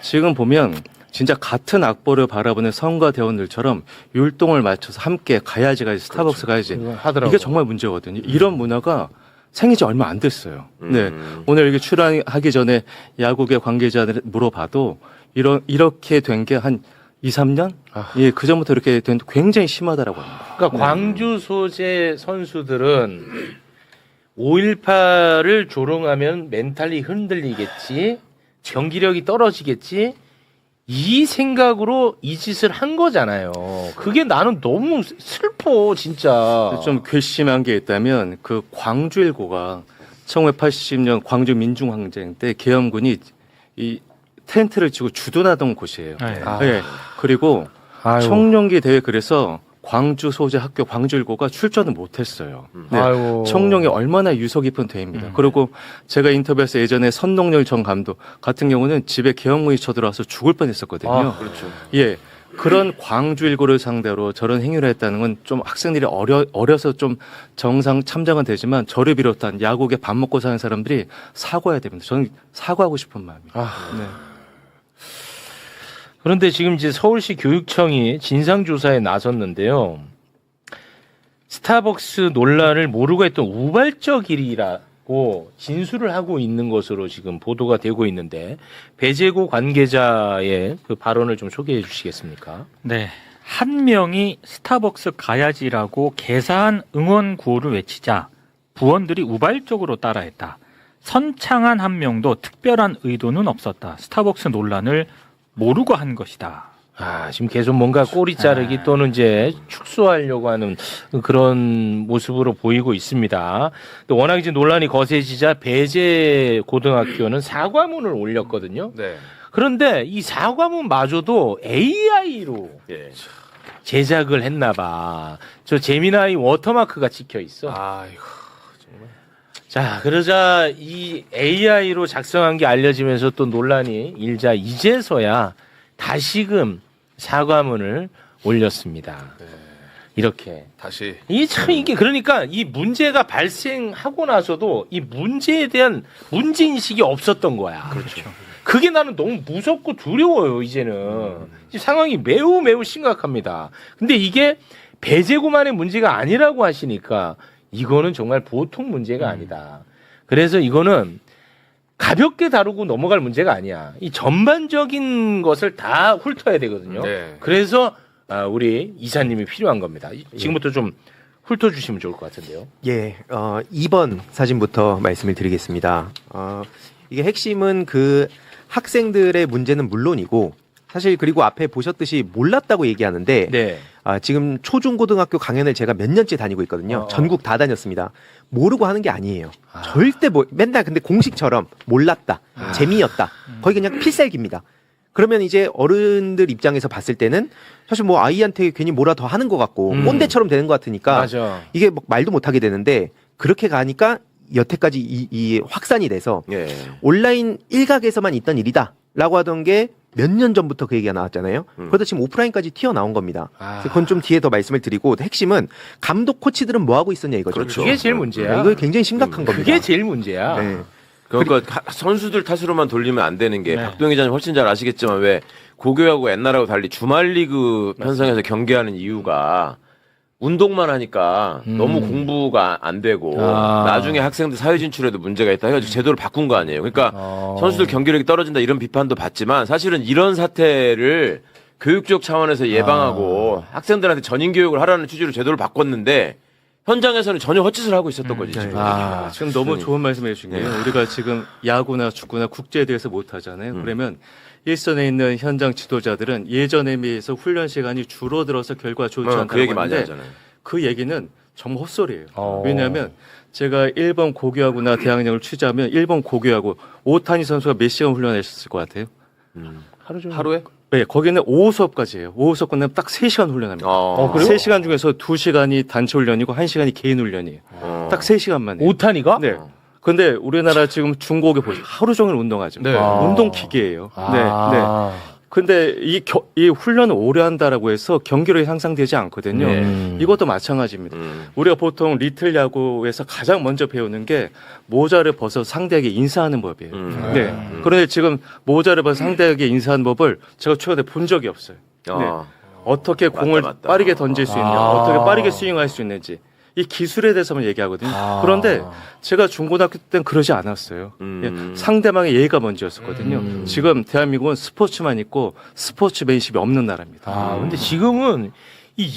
지금 보면 진짜 같은 악보를 바라보는 성과 대원들처럼 율동을 맞춰서 함께 가야지 스타벅스 가야지 하더라고요. 이게 정말 문제거든요. 이런 문화가 생긴 지 얼마 안 됐어요. 네. 오늘 여기 출연하기 전에 야구계 관계자들 물어봐도 이렇게 된 게 한 2, 3년? 예, 그 전부터 이렇게 된 굉장히 심하다라고 합니다. 그러니까 광주 소재 선수들은 5.18을 조롱하면 멘탈이 흔들리겠지, 경기력이 떨어지겠지, 이 생각으로 이 짓을 한 거잖아요. 그게 나는 너무 슬퍼, 진짜. 좀 괘씸한 게 있다면 그 광주일고가 1980년 광주 민중항쟁 때 계엄군이 이 텐트를 치고 주둔하던 곳이에요. 네. 그리고 청룡기 대회 그래서 광주 소재 학교 광주일고가 출전을 못했어요. 네. 청룡이 얼마나 유서 깊은 대회입니다. 그리고 제가 인터뷰에서 예전에 선동열 전 감독 같은 경우는 집에 계엄군이 쳐들어와서 죽을 뻔했었거든요. 그렇죠. 예. 그런 광주일고를 상대로 저런 행위를 했다는 건 좀 학생들이 어려서 좀 정상 참작은 되지만 저를 비롯한 야구계 밥 먹고 사는 사람들이 사과해야 됩니다. 저는 사과하고 싶은 마음이에요. 네. 그런데 지금 이제 서울시 교육청이 진상조사에 나섰는데요. 스타벅스 논란을 모르고 했던 우발적 일이라고 진술을 하고 있는 것으로 지금 보도가 되고 있는데 배재고 관계자의 그 발언을 좀 소개해 주시겠습니까? 네. 한 명이 스타벅스 가야지라고 개사한 응원 구호를 외치자 부원들이 우발적으로 따라했다. 선창한 한 명도 특별한 의도는 없었다. 스타벅스 논란을 모르고 한 것이다. 지금 계속 뭔가 꼬리 자르기 또는 이제 축소하려고 하는 그런 모습으로 보이고 있습니다. 또 워낙 이제 논란이 거세지자 배재 고등학교는 사과문을 올렸거든요. 네. 그런데 이 사과문마저도 AI로 예. 제작을 했나 봐. 저 재미나이 워터마크가 찍혀 있어. 아이고 정말. 자, 그러자 이 AI로 작성한 게 알려지면서 또 논란이 일자 이제서야 다시금 사과문을 올렸습니다. 이렇게. 다시. 이게 그러니까 이 문제가 발생하고 나서도 이 문제에 대한 문제인식이 없었던 거야. 그렇죠. 그게 나는 너무 무섭고 두려워요, 이제는. 지금 상황이 매우 매우 심각합니다. 근데 이게 배재고만의 문제가 아니라고 하시니까 이거는 정말 보통 문제가 아니다. 그래서 이거는 가볍게 다루고 넘어갈 문제가 아니야. 이 전반적인 것을 다 훑어야 되거든요. 네. 그래서 우리 이사님이 필요한 겁니다. 지금부터 좀 훑어주시면 좋을 것 같은데요. 예, 2번 사진부터 말씀을 드리겠습니다. 이게 핵심은 그 학생들의 문제는 물론이고 사실 그리고 앞에 보셨듯이 몰랐다고 얘기하는데 네. 지금 초중고등학교 강연을 제가 몇 년째 다니고 있거든요. 전국 다 다녔습니다. 모르고 하는 게 아니에요. 절대 맨날 근데 공식처럼 몰랐다, 재미였다. 거의 그냥 필살기입니다. 그러면 이제 어른들 입장에서 봤을 때는 사실 뭐 아이한테 괜히 뭐라 더 하는 것 같고 꼰대처럼 되는 것 같으니까 맞아. 이게 막 말도 못하게 되는데 그렇게 가니까 여태까지 이 확산이 돼서 예. 온라인 일각에서만 있던 일이다라고 하던 게 몇 년 전부터 그 얘기가 나왔잖아요. 그러다 지금 오프라인까지 튀어나온 겁니다. 그래서 그건 좀 뒤에 더 말씀을 드리고 핵심은 감독 코치들은 뭐 하고 있었냐 이거죠. 그렇죠. 그게 제일 문제야. 이거 굉장히 심각한 겁니다. 그게 제일 문제야. 네. 그러니까 선수들 탓으로만 돌리면 안 되는 게 박동희 기자님 훨씬 잘 아시겠지만 왜 고교하고 옛날하고 달리 주말 리그 편성에서 경기하는 이유가 운동만 하니까 너무 공부가 안 되고 나중에 학생들 사회 진출에도 문제가 있다 해가지고 제도를 바꾼 거 아니에요. 그러니까 선수들 경기력이 떨어진다 이런 비판도 받지만 사실은 이런 사태를 교육적 차원에서 예방하고 학생들한테 전인 교육을 하라는 취지로 제도를 바꿨는데 현장에서는 전혀 헛짓을 하고 있었던 거지 지금. 지금 너무 좋은 말씀해 주신 게요. 우리가 지금 야구나 축구나 국제에 대해서 못 하잖아요. 그러면 일선에 있는 현장 지도자들은 예전에 비해서 훈련 시간이 줄어들어서 결과 좋지 않다고 그 얘기 많이 하는데 하잖아요. 그 얘기는 정말 헛소리예요. 왜냐하면 제가 일본 고교야구나 대학령을 취재하면 일본 고교야구 오타니 선수가 몇 시간 훈련했을 것 같아요? 하루에? 네, 거기는 오후 수업까지 해요. 오후 수업 끝나면 딱 3시간 훈련합니다. 그래요? 3시간 중에서 2시간이 단체 훈련이고 1시간이 개인 훈련이에요. 딱 3시간만 해요. 오타니가? 네. 근데 우리나라 지금 중고교 보시면 하루 종일 운동하죠. 네. 운동 기계예요. 네. 네. 근데 이 훈련을 오래 한다라고 해서 경기력이 상상되지 않거든요. 이것도 마찬가지입니다. 우리가 보통 리틀 야구에서 가장 먼저 배우는 게 모자를 벗어 상대에게 인사하는 법이에요. 네. 그런데 지금 모자를 벗어 상대에게 인사하는 법을 제가 최근에 본 적이 없어요. 네. 어떻게 공을 맞다. 빠르게 던질 수 있냐, 어떻게 빠르게 스윙할 수 있는지. 이 기술에 대해서만 얘기하거든요. 그런데 제가 중고등학교 때는 그러지 않았어요. 예, 상대방의 예의가 먼저였었거든요. 지금 대한민국은 스포츠만 있고 스포츠맨십이 없는 나라입니다. 근데 지금은 이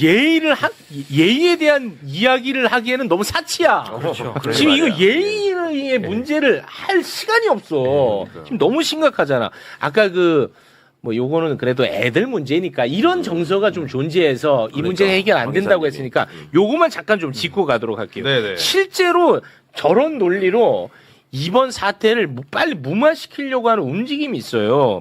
예의에 대한 이야기를 하기에는 너무 사치야. 그렇죠. 지금 이거 예의의 문제를 할 시간이 없어. 지금 너무 심각하잖아. 아까 뭐 요거는 그래도 애들 문제니까 이런 정서가 좀 존재해서 이 문제가 해결 안 된다고 했으니까 요거만 잠깐 좀 짚고 가도록 할게요. 네네. 실제로 저런 논리로 이번 사태를 빨리 무마시키려고 하는 움직임이 있어요.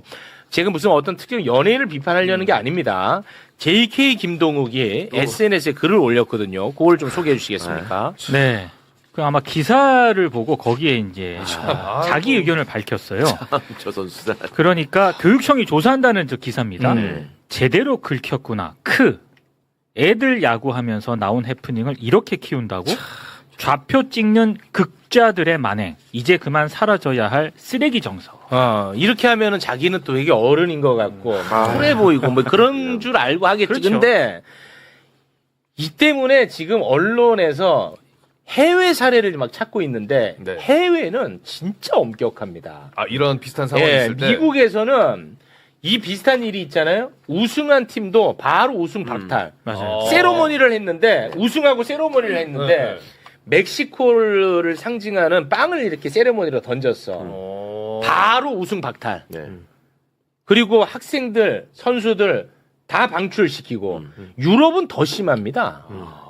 제가 무슨 어떤 특정 연예인을 비판하려는 게 아닙니다. JK 김동욱이 SNS에 글을 올렸거든요. 그걸 좀 소개해 주시겠습니까? 네. 그 아마 기사를 보고 거기에 이제 자기 의견을 밝혔어요. 저 선수다. 그러니까 교육청이 조사한다는 저 기사입니다. 제대로 긁혔구나. 애들 야구하면서 나온 해프닝을 이렇게 키운다고? 좌표 찍는 극자들의 만행. 이제 그만 사라져야 할 쓰레기 정서. 이렇게 하면은 자기는 또 되게 어른인 것 같고 쿨해 보이고 뭐 그런 줄 알고 하겠지. 그렇죠. 근데 이 때문에 지금 언론에서 해외 사례를 막 찾고 있는데 네. 해외는 진짜 엄격합니다. 이런 비슷한 상황이 예, 있을 때 미국에서는 이 비슷한 일이 있잖아요. 우승한 팀도 바로 우승 박탈. 맞아요. 세로머니를 했는데 우승하고 세로머니를 했는데 멕시코를 상징하는 빵을 이렇게 세레모니로 던졌어. 바로 우승 박탈. 네. 그리고 학생들, 선수들 다 방출시키고 유럽은 더 심합니다.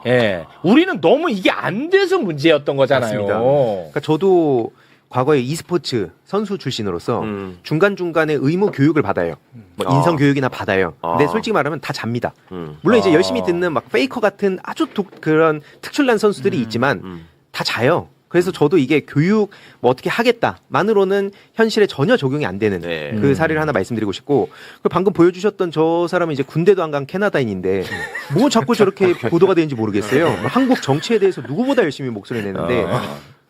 예, 우리는 너무 이게 안 돼서 문제였던 거잖아요. 맞습니다. 그러니까 저도 과거에 e스포츠 선수 출신으로서 중간중간에 의무 교육을 받아요. 뭐 인성 교육이나 받아요. 근데 솔직히 말하면 다 잡니다. 물론 이제 열심히 듣는 막 페이커 같은 아주 그런 특출난 선수들이 있지만 다 자요. 그래서 저도 이게 교육 뭐 어떻게 하겠다만으로는 현실에 전혀 적용이 안 되는 네. 그 사례를 하나 말씀드리고 싶고, 그리고 방금 보여주셨던 저 사람은 이제 군대도 안 간 캐나다인인데 뭐 자꾸 저렇게 보도가 되는지 모르겠어요. 뭐 한국 정치에 대해서 누구보다 열심히 목소리 내는데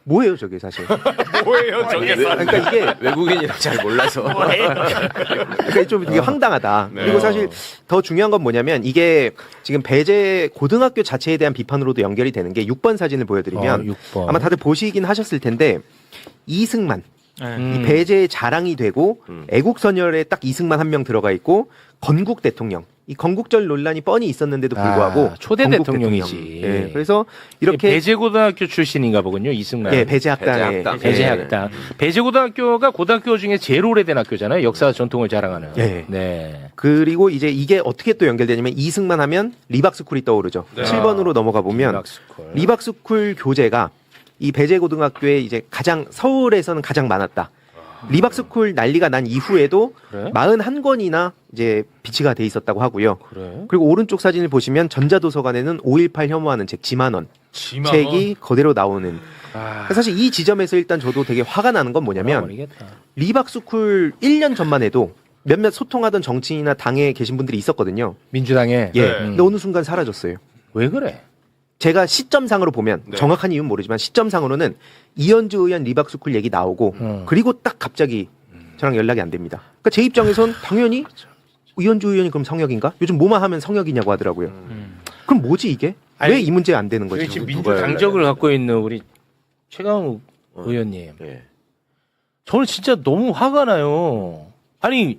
뭐예요 저게 사실. 뭐예요 저게? 그러니까 이게 외국인이라 잘 몰라서. 그러니까 좀 이게 황당하다. 네. 그리고 사실 더 중요한 건 뭐냐면 이게 지금 배제 고등학교 자체에 대한 비판으로도 연결이 되는 게 6번 사진을 보여드리면 6번. 아마 다들 보시긴 하셨을 텐데 이승만 네. 이 배제의 자랑이 되고 애국선열에 딱 이승만 한 명 들어가 있고 건국 대통령, 이 건국절 논란이 뻔히 있었는데도 불구하고 초대 건국 대통령이지. 대통령. 예, 그래서 이렇게 배제고등학교 출신인가 보군요, 이승만. 예, 배제학당에 배제학당. 배제학당. 배제고등학교가 고등학교 중에 제일 오래된 학교잖아요. 역사 전통을 자랑하는. 예. 네. 그리고 이제 이게 어떻게 또 연결되냐면 이승만 하면 리박스쿨이 떠오르죠. 네. 7번으로 넘어가 보면 리박스쿨. 리박스쿨 교재가 이 배제고등학교에 이제 가장 서울에서는 가장 많았다. 리박스쿨 난리가 난 이후에도 그래? 41권이나 이제 비치가 돼 있었다고 하고요. 그래? 그리고 오른쪽 사진을 보시면 전자도서관에는 5.18 혐오하는 책 지만원 책이 그대로 나오는. 사실 이 지점에서 일단 저도 되게 화가 나는 건 뭐냐면 모르겠다. 리박스쿨 1년 전만 해도 몇몇 소통하던 정치인이나 당에 계신 분들이 있었거든요. 민주당에. 예. 네. 근데 어느 순간 사라졌어요. 왜 그래? 제가 시점상으로 보면 네. 정확한 이유는 모르지만 시점상으로는 이현주 의원 리박스쿨 얘기 나오고 그리고 딱 갑자기 저랑 연락이 안 됩니다. 그러니까 제 입장에선 당연히 이현주 의원이 그럼 성역인가? 요즘 뭐만 하면 성역이냐고 하더라고요. 그럼 뭐지 이게? 아니, 왜 이 문제 안 되는 저희 거죠? 지금 민주당적을 갖고 있는 우리 최강욱 의원님. 예. 저는 진짜 너무 화가 나요. 아니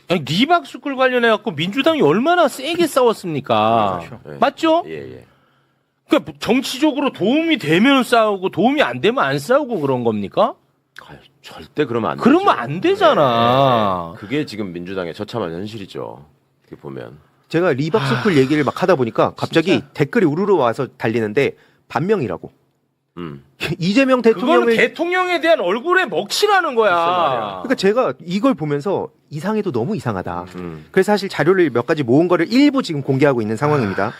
리박스쿨 관련해 갖고 민주당이 얼마나 세게 싸웠습니까? 그렇죠. 네. 맞죠? 예, 예. 그러니까 정치적으로 도움이 되면 싸우고 도움이 안 되면 안 싸우고 그런 겁니까? 절대 그러면 안 되죠. 그러면 안 되잖아. 네. 그게 지금 민주당의 처참한 현실이죠. 이렇게 보면. 제가 리박스쿨 얘기를 막 하다 보니까 갑자기 진짜? 댓글이 우르르 와서 달리는데 반명이라고. 음. 이재명 그거는 대통령을 대통령에 대한 얼굴에 먹칠하는 거야. 그러니까 제가 이걸 보면서 이상해도 너무 이상하다. 음. 그래서 사실 자료를 몇 가지 모은 거를 일부 지금 공개하고 있는 상황입니다.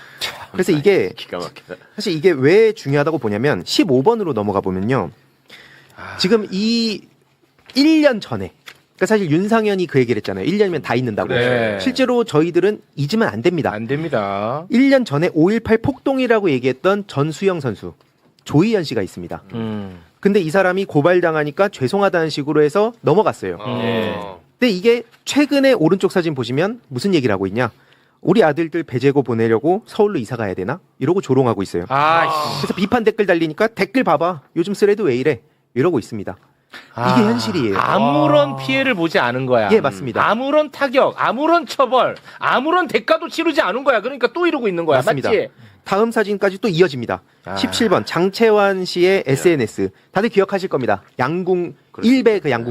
그래서 이게 기가 막히다. 사실 이게 왜 중요하다고 보냐면 15번으로 넘어가 보면요. 지금 이 1년 전에 그러니까 사실 윤상현이 그 얘기를 했잖아요. 1년이면 다 잊는다고. 그래. 실제로 저희들은 잊으면 안 됩니다. 안 됩니다. 1년 전에 5.18 폭동이라고 얘기했던 전수영 선수, 조희연 씨가 있습니다. 근데 이 사람이 고발당하니까 죄송하다는 식으로 해서 넘어갔어요. 근데 이게 최근에 오른쪽 사진 보시면 무슨 얘기를 하고 있냐? 우리 아들들 배제고 보내려고 서울로 이사 가야 되나? 이러고 조롱하고 있어요. 그래서 비판 댓글 달리니까 댓글 봐봐. 요즘 쓰레도 왜 이래? 이러고 있습니다. 이게 현실이에요. 아무런 피해를 보지 않은 거야. 예, 맞습니다. 아무런 타격, 아무런 처벌, 아무런 대가도 치르지 않은 거야. 그러니까 또 이러고 있는 거야. 맞습니다. 맞지? 다음 사진까지 또 이어집니다. 17번 장채환 씨의 SNS. 다들 기억하실 겁니다. 양궁 일베 그 양궁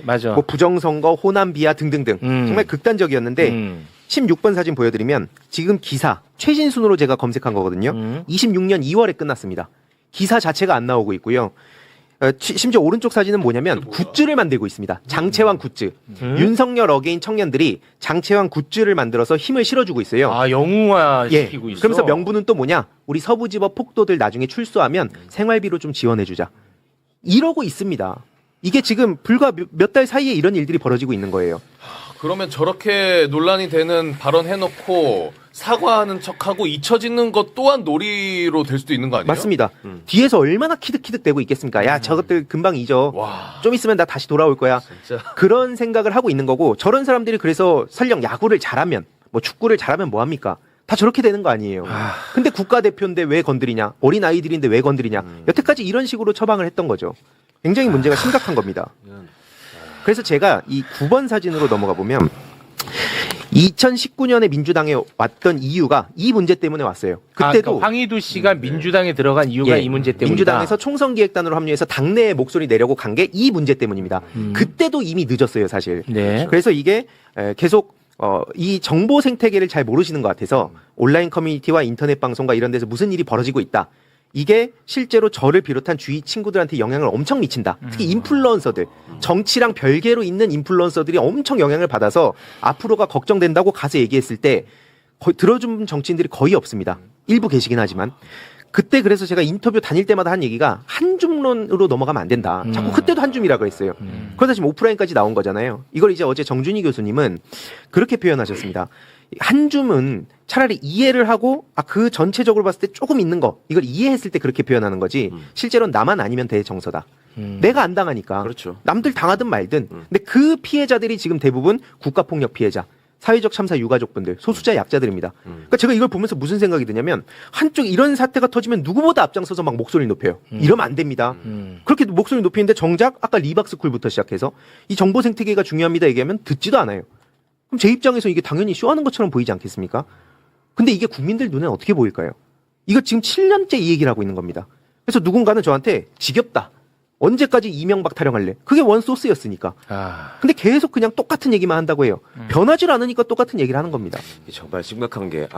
맞아. 뭐 부정선거, 호남 비하 등등등 정말 극단적이었는데 16번 사진 보여드리면 지금 기사 최신순으로 제가 검색한 거거든요. 26년 2월에 끝났습니다. 기사 자체가 안 나오고 있고요. 심지어 오른쪽 사진은 뭐냐면 굿즈를 만들고 있습니다. 장채환 굿즈. 윤석열 어게인 청년들이 장채환 굿즈를 만들어서 힘을 실어주고 있어요. 아, 영웅화 예. 시키고 있어. 그러면서 명분은 또 뭐냐? 우리 서부지법 폭도들 나중에 출소하면 생활비로 좀 지원해주자. 이러고 있습니다. 이게 지금 불과 몇 달 사이에 이런 일들이 벌어지고 있는 거예요. 그러면 저렇게 논란이 되는 발언 해놓고 사과하는 척하고 잊혀지는 것 또한 놀이로 될 수도 있는 거 아니에요? 맞습니다. 뒤에서 얼마나 키득키득대고 있겠습니까? 야, 저것들 금방 잊어. 와. 좀 있으면 나 다시 돌아올 거야. 진짜. 그런 생각을 하고 있는 거고 저런 사람들이 그래서 설령 야구를 잘하면 뭐 축구를 잘하면 뭐 합니까? 다 저렇게 되는 거 아니에요. 근데 국가대표인데 왜 건드리냐? 어린 아이들인데 왜 건드리냐? 여태까지 이런 식으로 처방을 했던 거죠. 굉장히 문제가 심각한 겁니다. 그래서 제가 이 9번 사진으로 넘어가 보면 2019년에 민주당에 왔던 이유가 이 문제 때문에 왔어요. 그때도 그러니까 황희두 씨가 민주당에 들어간 이유가 예, 이 문제 때문이다. 민주당에서 총선기획단으로 합류해서 당내에 목소리 내려고 간 게 이 문제 때문입니다. 그때도 이미 늦었어요, 사실. 네. 그래서 이게 계속 이 정보 생태계를 잘 모르시는 것 같아서 온라인 커뮤니티와 인터넷 방송과 이런 데서 무슨 일이 벌어지고 있다. 이게 실제로 저를 비롯한 주위 친구들한테 영향을 엄청 미친다. 특히 인플루언서들, 정치랑 별개로 있는 인플루언서들이 엄청 영향을 받아서 앞으로가 걱정된다고 가서 얘기했을 때 들어준 정치인들이 거의 없습니다. 일부 계시긴 하지만. 그때 그래서 제가 인터뷰 다닐 때마다 한 얘기가 한 줌론으로 넘어가면 안 된다. 자꾸 그때도 한 줌이라고 했어요. 그러다 지금 오프라인까지 나온 거잖아요. 이걸 이제 어제 정준희 교수님은 그렇게 표현하셨습니다. 한 줌은 차라리 이해를 하고 그 전체적으로 봤을 때 조금 있는 거 이걸 이해했을 때 그렇게 표현하는 거지 실제로는 나만 아니면 돼 정서다. 내가 안 당하니까 그렇죠. 남들 당하든 말든 근데 그 피해자들이 지금 대부분 국가폭력 피해자 사회적 참사 유가족분들 소수자 약자들입니다. 그러니까 제가 이걸 보면서 무슨 생각이 드냐면 한쪽 이런 사태가 터지면 누구보다 앞장서서 막 목소리 높여요. 이러면 안 됩니다. 그렇게 목소리 높이는데 정작 아까 리박스쿨부터 시작해서 이 정보 생태계가 중요합니다 얘기하면 듣지도 않아요. 그럼 제 입장에서 이게 당연히 쇼하는 것처럼 보이지 않겠습니까? 근데 이게 국민들 눈에는 어떻게 보일까요? 이거 지금 7년째 이 얘기를 하고 있는 겁니다. 그래서 누군가는 저한테 지겹다. 언제까지 이명박 타령할래? 그게 원소스였으니까. 근데 계속 그냥 똑같은 얘기만 한다고 해요. 변하질 않으니까 똑같은 얘기를 하는 겁니다. 정말 심각한 게